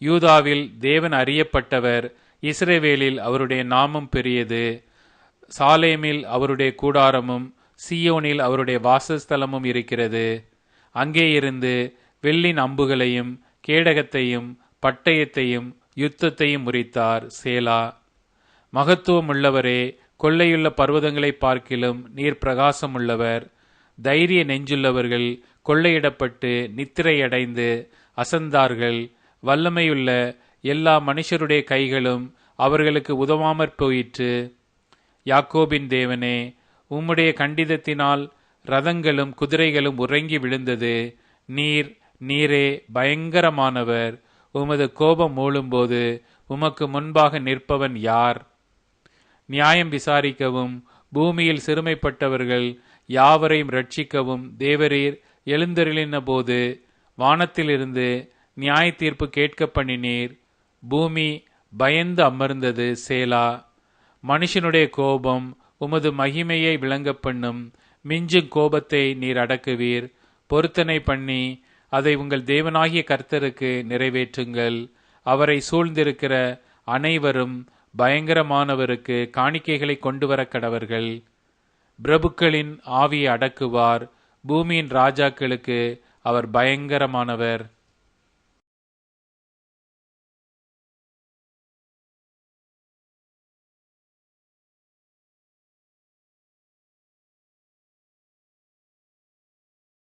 யூதாவில் தேவன் அறியப்பட்டவர், இஸ்ரவேலில் அவருடைய நாமம் பெரியது. சாலேமில் அவருடைய கூடாரமும் சீயோனில் அவருடைய வாசஸ்தலமும் இருக்கிறது. அங்கே இருந்து வெள்ளின் அம்புகளையும் கேடகத்தையும் பட்டயத்தையும் யுத்தத்தையும் முறித்தார். சேலா. மகத்துவம் உள்ளவரே, கொள்ளையுள்ள பர்வதங்களை பார்க்கிலும் நீர் பிரகாசம் உள்ளவர். தைரிய நெஞ்சுள்ளவர்கள் கொள்ளையிடப்பட்டு நித்திரையடைந்து அசந்தார்கள். வல்லமையுள்ள எல்லா மனுஷருடைய கைகளும் அவர்களுக்கு உதவாமற் போயிற்று. யாக்கோபின் தேவனே, உம்முடைய கண்டிதத்தினால் ரதங்களும் குதிரைகளும் உறங்கி விழுந்தது. நீரே பயங்கரமானவர். உமது கோபம் மூளும்போது உமக்கு முன்பாக நிற்பவன் யார்? நியாயம் விசாரிக்கவும் பூமியில் சிறுமைப்பட்டவர்கள் யாவரையும் ரட்சிக்கவும் தேவரீர் எழுந்தருளின போது வானத்திலிருந்து நியாய தீர்ப்பு கேட்க பண்ணினீர். பூமி பயந்து அமர்ந்தது. சேலா. மனுஷனுடைய கோபம் உமது மகிமையை விளங்க பண்ணும். மிஞ்சும் கோபத்தை நீர் அடக்குவீர். பொருத்தனை பண்ணி அதை உங்கள் தேவனாகிய கர்த்தருக்கு நிறைவேற்றுங்கள். அவரை சூழ்ந்திருக்கிற அனைவரும் பயங்கரமானவருக்கு காணிக்கைகளை கொண்டு வர கடவர்கள். பிரபுக்களின் ஆவியை அடக்குவார். பூமியின் ராஜாக்களுக்கு அவர் பயங்கரமானவர்.